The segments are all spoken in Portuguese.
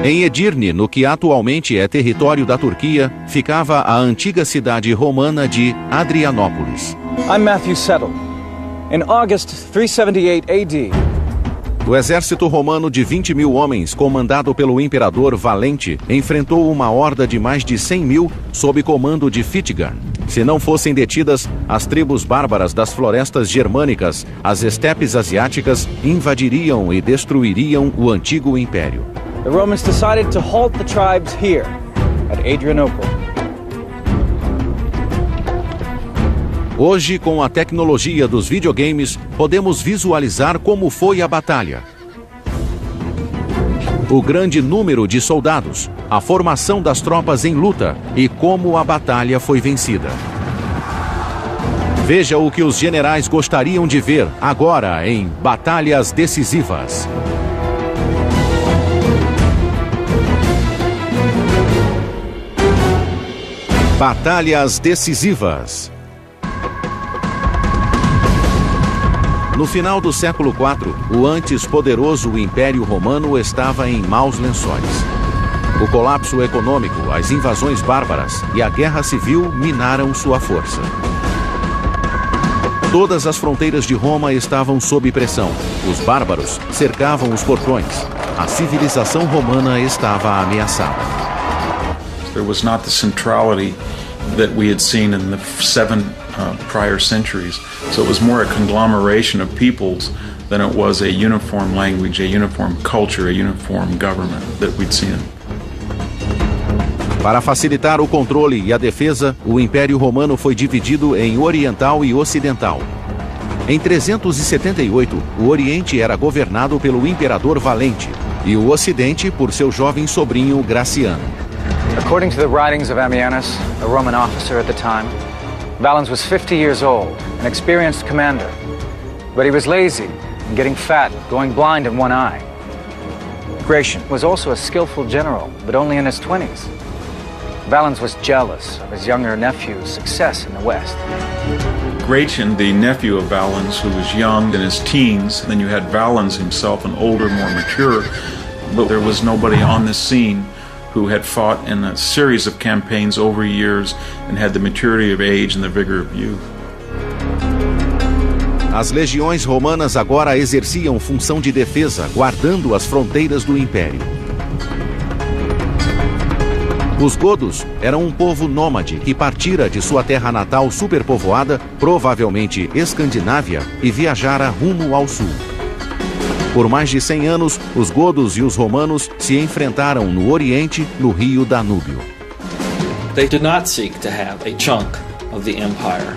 Em Edirne, no que atualmente é território da Turquia, ficava a antiga cidade romana de Adrianópolis. I'm Matthew Settle. In August 378 AD, o exército romano de 20 mil homens, comandado pelo imperador Valente, enfrentou uma horda de mais de 100 mil sob comando de Fritigern. Se não fossem detidas, as tribos bárbaras das florestas germânicas, as estepes asiáticas, invadiriam e destruiriam o antigo império. The Romans decided to halt the tribes here, at Adrianople. Hoje, com a tecnologia dos videogames, podemos visualizar como foi a batalha. O grande número de soldados, a formação das tropas em luta e como a batalha foi vencida. Veja o que os generais gostariam de ver agora em Batalhas Decisivas. Batalhas Decisivas. No final do século IV, o antes poderoso Império Romano estava em maus lençóis. O colapso econômico, as invasões bárbaras e a guerra civil minaram sua força. Todas as fronteiras de Roma estavam sob pressão. Os bárbaros cercavam os portões. A civilização romana estava ameaçada. There was not the centrality that we had seen in the seven prior centuries. So it was more a conglomeration of peoples than it was a uniform language, a uniform culture, a uniform government that we'd seen. Para facilitar o controle e a defesa, o Império Romano foi dividido em Oriental e Ocidental. Em 378, o Oriente era governado pelo Imperador Valente e o Ocidente por seu jovem sobrinho Graciano. According to the writings of Ammianus, a Roman officer at the time, Valens was 50 years old, an experienced commander, but he was lazy and getting fat, going blind in one eye. Gratian was also a skillful general, but only in his 20s. Valens was jealous of his younger nephew's success in the West. Gratian, the nephew of Valens, who was young in his teens, then you had Valens himself, an older, more mature, but there was nobody on the scene who had fought in a series of campaigns over years and had the maturity of age and the vigor of youth. As legiões romanas agora exerciam função de defesa, guardando as fronteiras do império. Os godos eram um povo nômade que partira de sua terra natal superpovoada, provavelmente Escandinávia, e viajara rumo ao sul. Por mais de 100 anos, os godos e os romanos se enfrentaram no Oriente, no rio Danúbio. They did not seek to have a chunk of the empire.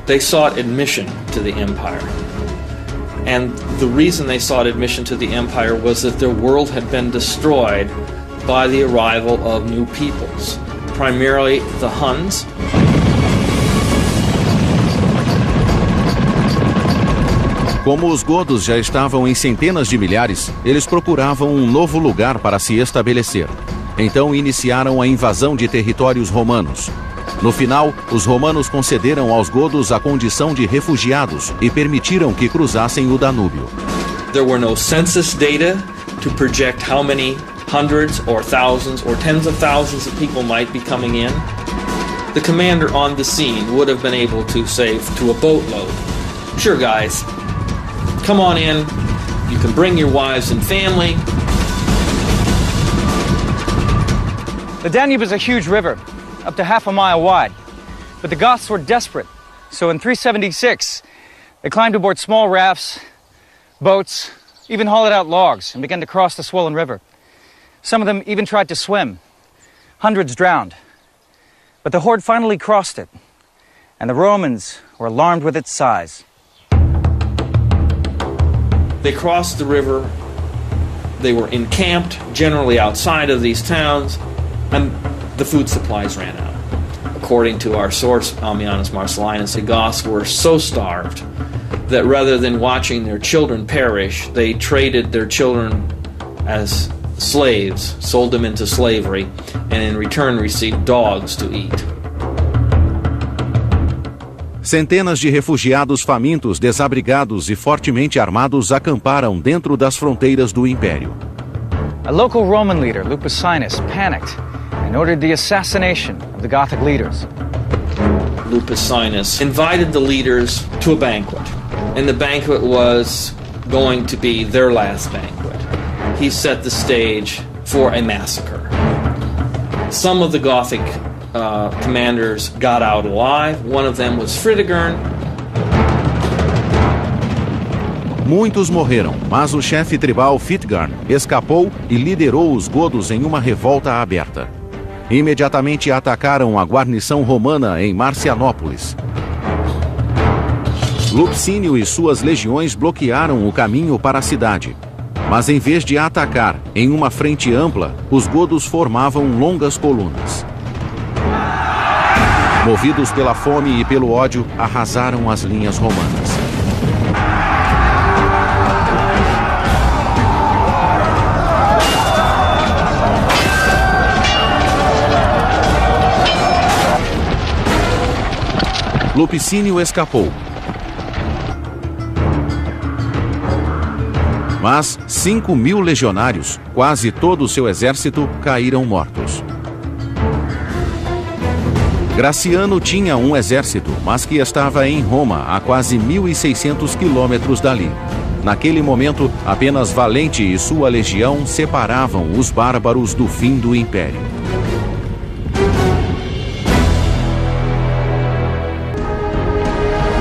They sought admission to the empire. And the reason they sought admission to the empire was that their world had been destroyed by the arrival of new peoples, primarily the Huns. Como os godos já estavam em centenas de milhares, eles procuravam um novo lugar para se estabelecer. Então iniciaram a invasão de territórios romanos. No final, os romanos concederam aos godos a condição de refugiados e permitiram que cruzassem o Danúbio. There were no census data to project how many hundreds or thousands or tens of thousands of people might be coming in. The commander on the scene would have been able to say to a boatload, "Sure guys, come on in, you can bring your wives and family." The Danube is a huge river, up to half a mile wide. But the Goths were desperate, so in 376, they climbed aboard small rafts, boats, even hollowed out logs and began to cross the swollen river. Some of them even tried to swim. Hundreds drowned. But the horde finally crossed it, and the Romans were alarmed with its size. They crossed the river, they were encamped generally outside of these towns, and the food supplies ran out. According to our source, Ammianus Marcellinus, the Goths were so starved that rather than watching their children perish, they traded their children as slaves, sold them into slavery, and in return received dogs to eat. Centenas de refugiados famintos, desabrigados e fortemente armados acamparam dentro das fronteiras do Império. A local Roman leader, Lupicinus, panicked and ordered the assassination of the Gothic leaders. Lupicinus invited the leaders to a banquet, and the banquet was going to be their last banquet. He set the stage for a massacre. Some of the Gothic commanders got out alive. One of them was Fritigern. Muitos morreram, mas o chefe tribal Fritigern escapou e liderou os godos em uma revolta aberta. Imediatamente atacaram a guarnição romana em Marcianópolis. Lupicínio e suas legiões bloquearam o caminho para a cidade. Mas em vez de atacar em uma frente ampla, os godos formavam longas colunas. Movidos pela fome e pelo ódio, arrasaram as linhas romanas. Lupicínio escapou. Mas 5.000 legionários, quase todo o seu exército, caíram mortos. Graciano tinha um exército, mas que estava em Roma, a quase 1.600 quilômetros dali. Naquele momento, apenas Valente e sua legião separavam os bárbaros do fim do império.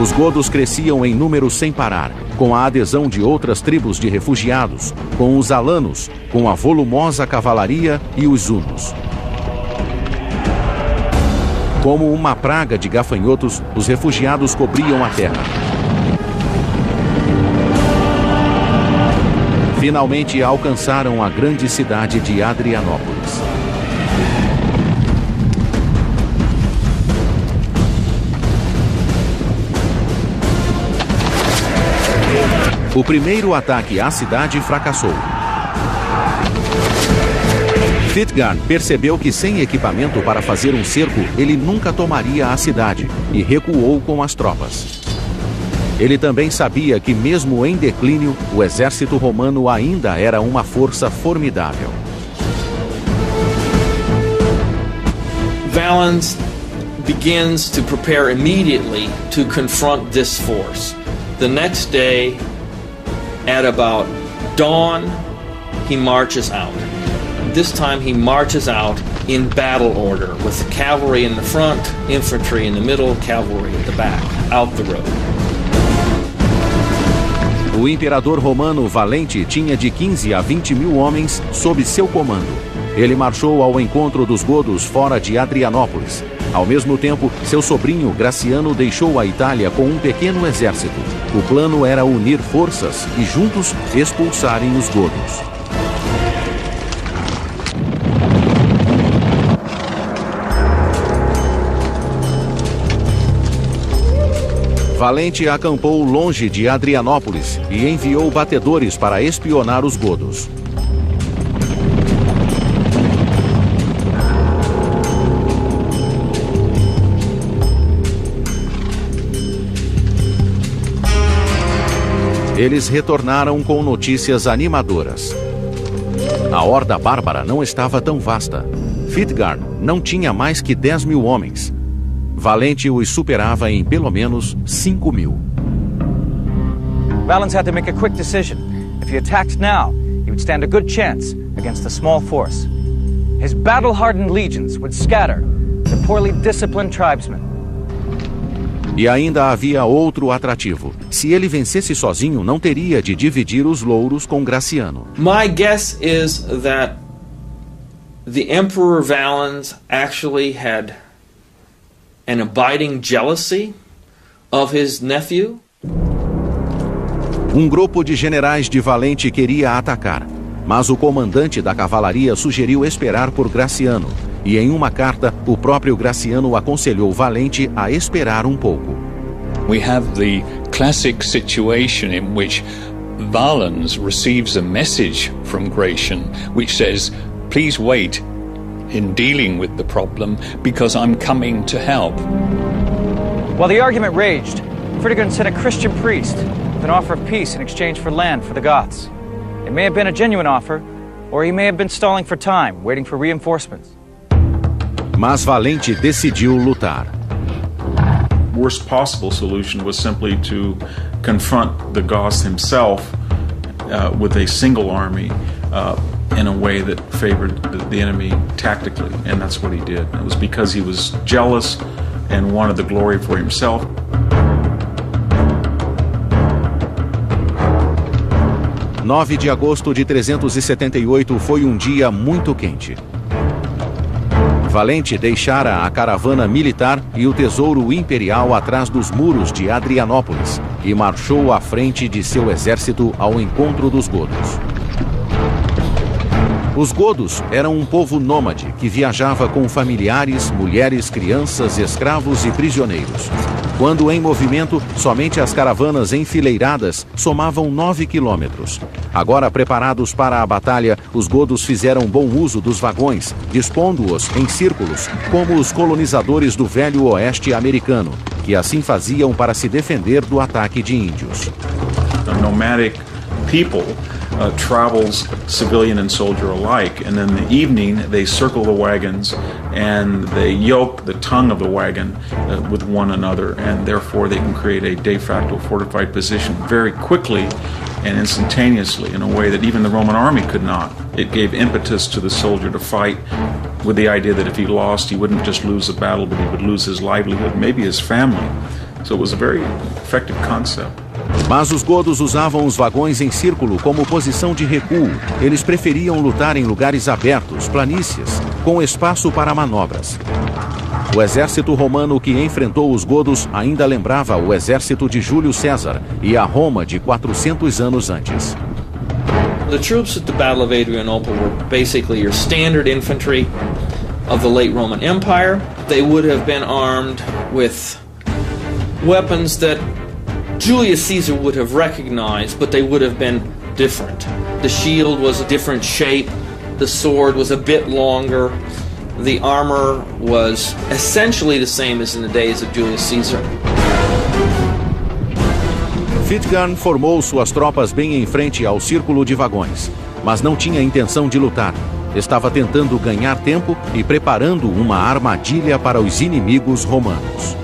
Os godos cresciam em número sem parar, com a adesão de outras tribos de refugiados, com os alanos, com a volumosa cavalaria e os hunos. Como uma praga de gafanhotos, os refugiados cobriam a terra. Finalmente alcançaram a grande cidade de Adrianópolis. O primeiro ataque à cidade fracassou. Fritigern percebeu que sem equipamento para fazer um cerco, ele nunca tomaria a cidade e recuou com as tropas. Ele também sabia que mesmo em declínio, o exército romano ainda era uma força formidável. Valens begins to prepare immediately to confront this force. The next day, at about dawn, he marches out. This time he marches out in battle order, with the cavalry in the front, infantry in the middle, cavalry at the back, out the road. O imperador romano Valente tinha de 15 a 20.000 homens sob seu comando. Ele marchou ao encontro dos godos fora de Adrianópolis. Ao mesmo tempo, seu sobrinho Graciano deixou a Itália com um pequeno exército. O plano era unir forças e juntos expulsarem os godos. Valente acampou longe de Adrianópolis e enviou batedores para espionar os godos. Eles retornaram com notícias animadoras. A horda bárbara não estava tão vasta. Fritigern não tinha mais que 10.000 homens. Valente os superava em pelo menos 5.000. Valens had to make a quick decision. If he attacked now, he would stand a good chance against a small force. His battle-hardened legions would scatter the poorly disciplined tribesmen. E ainda havia outro atrativo. Se ele vencesse sozinho, não teria de dividir os louros com Graciano. My guess is that the Emperor Valens actually had an abiding jealousy of his nephew. Um grupo de generais de Valente queria atacar, mas o comandante da cavalaria sugeriu esperar por Graciano. E em uma carta, o próprio Graciano aconselhou Valente a esperar um pouco. We have the classic situation in which Valens receives a message from Gratian which says, "Please wait in dealing with the problem because I'm coming to help." While the argument raged, Fritigern sent a Christian priest with an offer of peace in exchange for land for the Goths. It may have been a genuine offer, or he may have been stalling for time, waiting for reinforcements. Mas Valente decidiu lutar. Worst possible solution was simply to confront the Goths himself with a single army in a way that favored the enemy tactically, and that's what he did. It was because he was jealous and wanted the glory for himself. – 9 de agosto de 378 foi um dia muito quente. Valente deixara a caravana militar e o tesouro imperial atrás dos muros de Adrianópolis e marchou à frente de seu exército ao encontro dos godos. Os godos eram um povo nômade que viajava com familiares, mulheres, crianças, escravos e prisioneiros. Quando em movimento, somente as caravanas enfileiradas somavam 9 quilômetros. Agora preparados para a batalha, os godos fizeram bom uso dos vagões, dispondo-os em círculos, como os colonizadores do velho oeste americano, que assim faziam para se defender do ataque de índios. The nomadic people travels civilian and soldier alike, and in the evening they circle the wagons and they yoke the tongue of the wagon with one another, and therefore they can create a de facto fortified position very quickly and instantaneously in a way that even the Roman army could not. It gave impetus to the soldier to fight with the idea that if he lost, he wouldn't just lose the battle, but he would lose his livelihood, maybe his family. So it was a very effective concept. Mas os godos usavam os vagões em círculo como posição de recuo. Eles preferiam lutar em lugares abertos, planícies, com espaço para manobras. O exército romano que enfrentou os godos ainda lembrava o exército de Júlio César e a Roma de 400 anos antes. The troops at the Battle of Adrianople were basically your standard infantry of the late Roman Empire. They would have been armed with weapons that Julius Caesar would have recognized, but they would have been different. The shield was a different shape, the sword was a bit longer, the armor was essentially the same as in the days of Julius Caesar. Fritigern formou suas tropas bem em frente ao círculo de vagões, mas não tinha intenção de lutar. Estava tentando ganhar tempo e preparando uma armadilha para os inimigos romanos.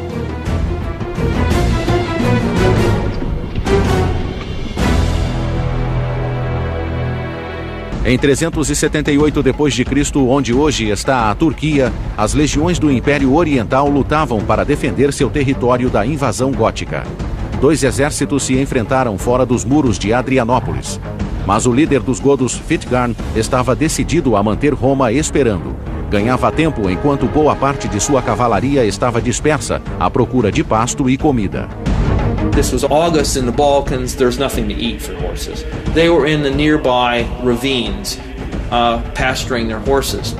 Em 378 d.C., onde hoje está a Turquia, as legiões do Império Oriental lutavam para defender seu território da invasão gótica. 2 exércitos se enfrentaram fora dos muros de Adrianópolis. Mas o líder dos godos, Fritigern, estava decidido a manter Roma esperando. Ganhava tempo enquanto boa parte de sua cavalaria estava dispersa à procura de pasto e comida. This was August in the Balkans. There's nothing to eat for horses. They were in the nearby ravines, pasturing their horses.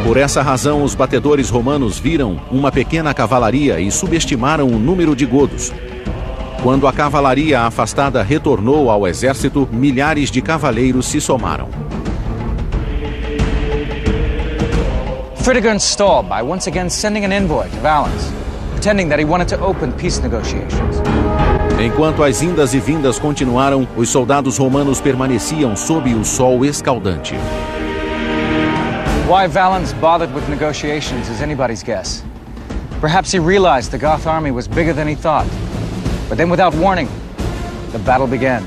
Por essa razão, os batedores romanos viram uma pequena cavalaria e subestimaram o número de godos. Quando a cavalaria afastada retornou ao exército, milhares de cavaleiros se somaram. Fritigern stalled by once again sending an envoy to Valens, pretending that he wanted to open peace negotiations. Enquanto as indas e vindas continuaram, os soldados romanos permaneciam sob o sol escaldante. Why Valens bothered with negotiations is anybody's guess. Perhaps he realized the Goth army was bigger than he thought. But then, without warning, the battle began.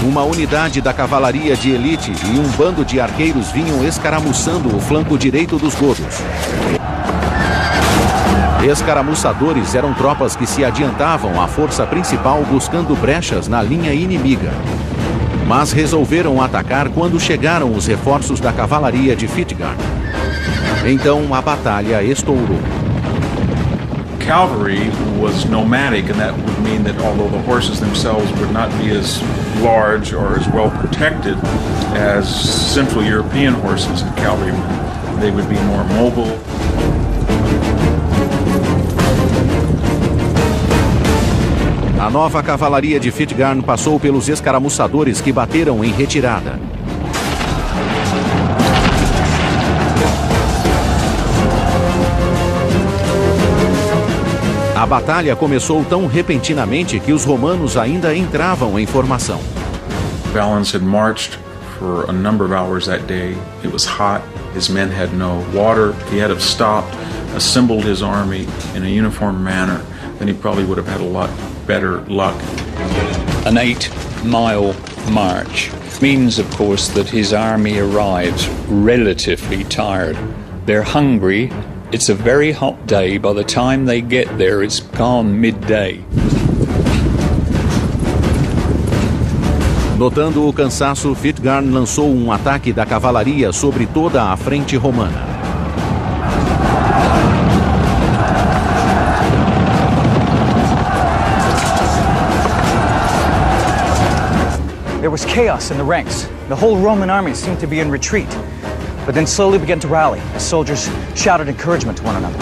Uma unidade da cavalaria de elite e um bando de arqueiros vinham escaramuçando o flanco direito dos godos. Escaramuçadores eram tropas que se adiantavam à força principal buscando brechas na linha inimiga. Mas resolveram atacar quando chegaram os reforços da cavalaria de Fritigern. Então a batalha estourou. Cavalry was nomadic, and that would mean that although the horses themselves would not be as large or as well protected as Central European horses and cavalrymen, they would be more mobile. A nova cavalaria de Fritigern passou pelos escaramuçadores que bateram em retirada. A batalha começou tão repentinamente que os romanos ainda entravam em formação. Valens had marched for a number of hours that day. It was hot. His men had no water. He had to have stopped, assembled his army in a uniform manner. Then he probably would have had a lot better luck. An 8-mile march means, of course, that his army arrives relatively tired. They're hungry. It's a very hot day. By the time they get there, it's gone midday. Notando o cansaço, Fitgarn lançou um ataque da cavalaria sobre toda a frente romana. There was chaos in the ranks. The whole Roman army seemed to be in retreat, but then slowly began to rally as soldiers shouted encouragement to one another.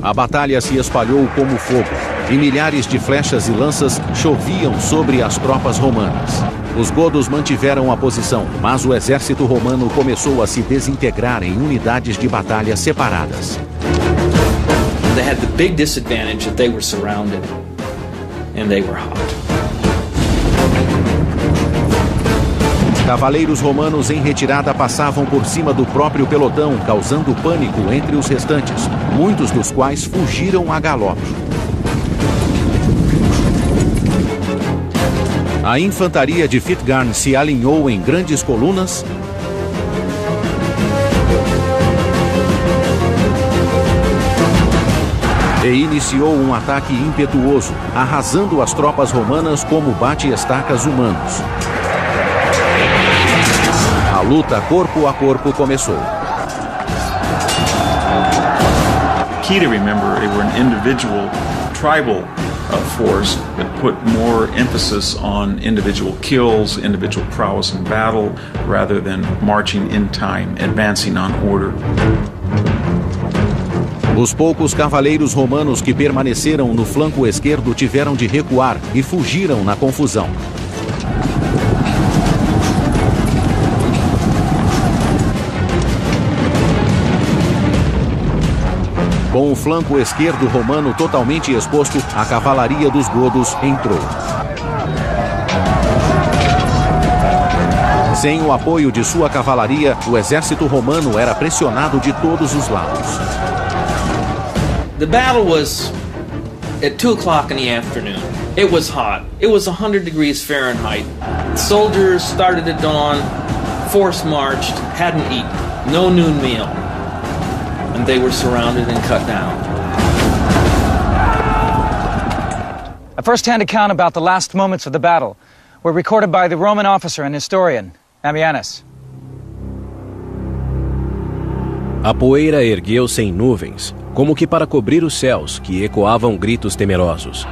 A batalha se espalhou como fogo, e milhares de flechas e lanças choviam sobre as tropas romanas. Os godos mantiveram a posição, mas o exército romano começou a se desintegrar em unidades de batalha separadas. They had the big disadvantage that they were surrounded and they were hot. Cavaleiros romanos em retirada passavam por cima do próprio pelotão, causando pânico entre os restantes, muitos dos quais fugiram a galope. A infantaria de Fitgarn se alinhou em grandes colunas e iniciou um ataque impetuoso, arrasando as tropas romanas como bate-estacas humanos. A luta corpo a corpo começou. Key to remember, they were an individual, tribal force that put more emphasis on individual kills, individual prowess in battle, rather than marching in time, advancing on order. Os poucos cavaleiros romanos que permaneceram no flanco esquerdo tiveram de recuar e fugiram na confusão. Com o flanco esquerdo romano totalmente exposto, a cavalaria dos godos entrou. Sem o apoio de sua cavalaria, o exército romano era pressionado de todos os lados. The battle was at 2 o'clock in the afternoon. It was hot. It was 100 degrees Fahrenheit. Soldiers started at dawn, force marched, hadn't eaten, no noon meal. And they were surrounded and cut down. A first-hand account about the last moments of the battle were recorded by the Roman officer and historian, Ammianus. A poeira ergueu-se em nuvens, como que para cobrir os céus, que ecoavam gritos temerosos.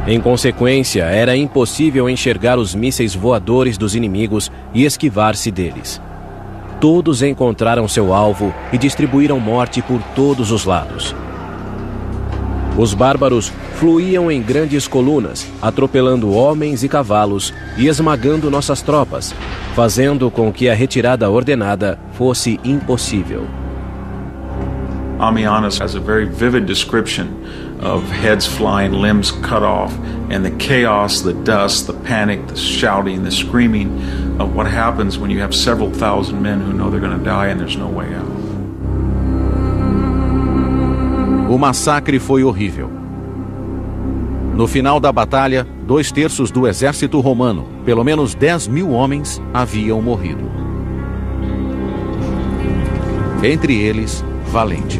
Em consequência, era impossível enxergar os mísseis voadores dos inimigos e esquivar-se deles. Todos encontraram seu alvo e distribuíram morte por todos os lados. Os bárbaros fluíam em grandes colunas, atropelando homens e cavalos e esmagando nossas tropas, fazendo com que a retirada ordenada fosse impossível. Ammianus has a very vivid description of heads flying, limbs cut off, and the chaos, the dust, the panic, the shouting, the screaming of what happens when you have several thousand men who know they're going to die and there's no way out. O massacre foi horrível. No final da batalha, 2/3 do exército romano, pelo menos 10.000 homens, haviam morrido. Entre eles, Valente.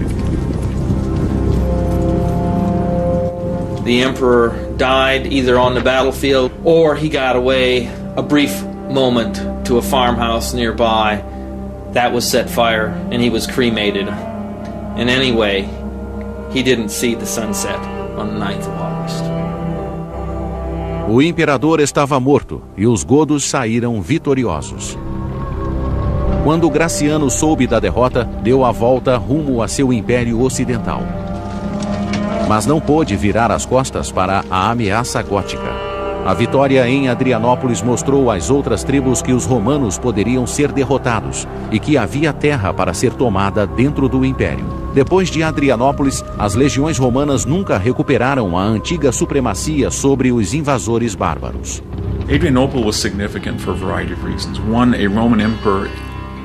The emperor died either on the battlefield or he got away a brief moment to a farmhouse nearby. That was set fire and he was cremated. And anyway, he didn't see the sunset on the 9th of August. O imperador estava morto e os godos saíram vitoriosos. Quando Graciano soube da derrota, deu a volta rumo a seu império ocidental. Mas não pôde virar as costas para a ameaça gótica. A vitória em Adrianópolis mostrou às outras tribos que os romanos poderiam ser derrotados e que havia terra para ser tomada dentro do império. Depois de Adrianópolis, as legiões romanas nunca recuperaram a antiga supremacia sobre os invasores bárbaros. Adrianople was significant for a variety of reasons. One, a Roman emperor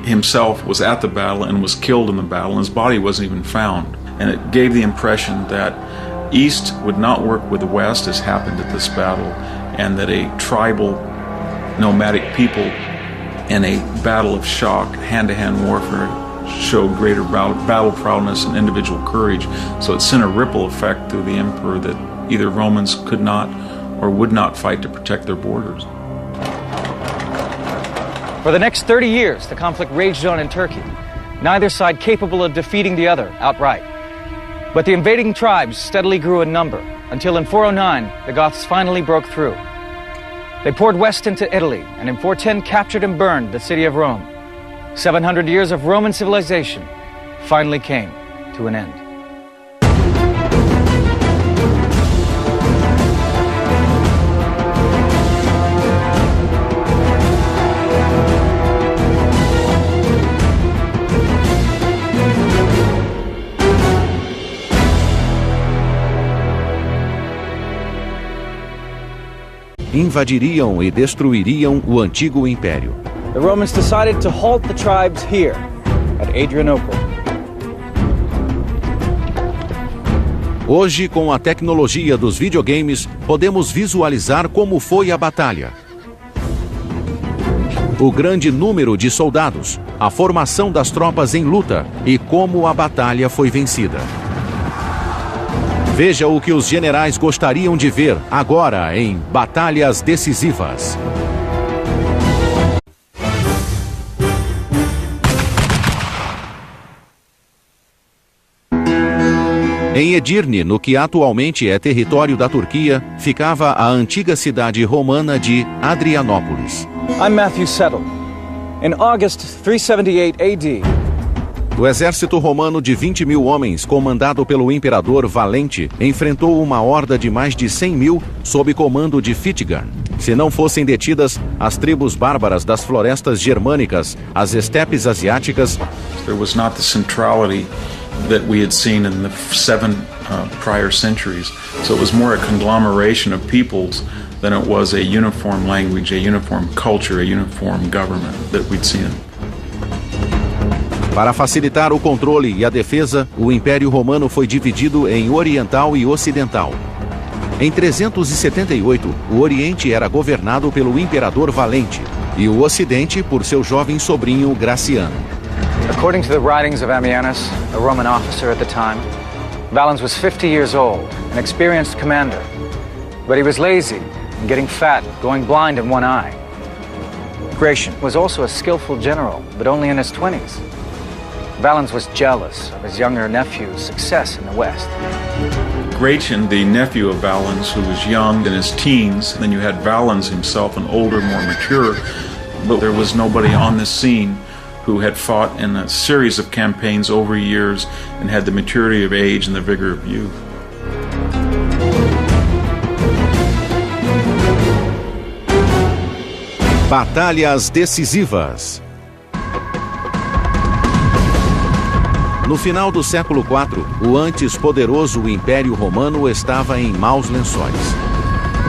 himself was at the battle and was killed in the battle, and his body wasn't even found. And it gave the impression that East would not work with the West, as happened at this battle, and that a tribal, nomadic people in a battle of shock, hand-to-hand warfare, showed greater battle prowess and individual courage. So it sent a ripple effect through the emperor that either Romans could not or would not fight to protect their borders. For the next 30 years, the conflict raged on in Turkey, neither side capable of defeating the other outright. But the invading tribes steadily grew in number, until in 409, the Goths finally broke through. They poured west into Italy, and in 410 captured and burned the city of Rome. 700 years of Roman civilization finally came to an end. Invadiriam e destruiriam o antigo império. The Romans decided to halt the tribes here, at Adrianople. Hoje, com a tecnologia dos videogames, podemos visualizar como foi a batalha. O grande número de soldados, a formação das tropas em luta e como a batalha foi vencida. Veja o que os generais gostariam de ver agora em Batalhas Decisivas. Em Edirne, no que atualmente é território da Turquia, ficava a antiga cidade romana de Adrianópolis. I'm Matthew Settle. In August 378 AD, o exército romano de 20 mil homens, comandado pelo imperador Valente, enfrentou uma horda de mais de 100 mil sob comando de Fittigern. Se não fossem detidas, as tribos bárbaras das florestas germânicas, as estepes asiáticas, there was not the centrality that we had seen in the seven prior centuries. So it was more a conglomeration of peoples than it was a uniform language, a uniform culture, a uniform government that we'd seen. Para facilitar o controle e a defesa, o Império Romano foi dividido em oriental e ocidental. Em 378, o Oriente era governado pelo imperador Valente e o Ocidente por seu jovem sobrinho Graciano. According to the writings of Ammianus, a Roman officer at the time, Valens was 50 years old, an experienced commander. But he was lazy and getting fat, going blind in one eye. Gratian was also a skillful general, but only in his 20s. Valens was jealous of his younger nephew's success in the West. Gratian, the nephew of Valens, who was young in his teens, then you had Valens himself, an older, more mature, but there was nobody on the scene who had fought in a series of campaigns over years and had the maturity of age and the vigor of youth. Batalhas decisivas. No final do século IV, o antes poderoso Império Romano estava em maus lençóis.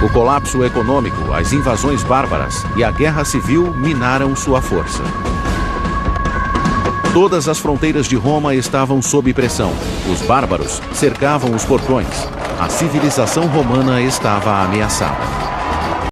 O colapso econômico, as invasões bárbaras e a guerra civil minaram sua força. Todas as fronteiras de Roma estavam sob pressão. Os bárbaros cercavam os portões. A civilização romana estava ameaçada.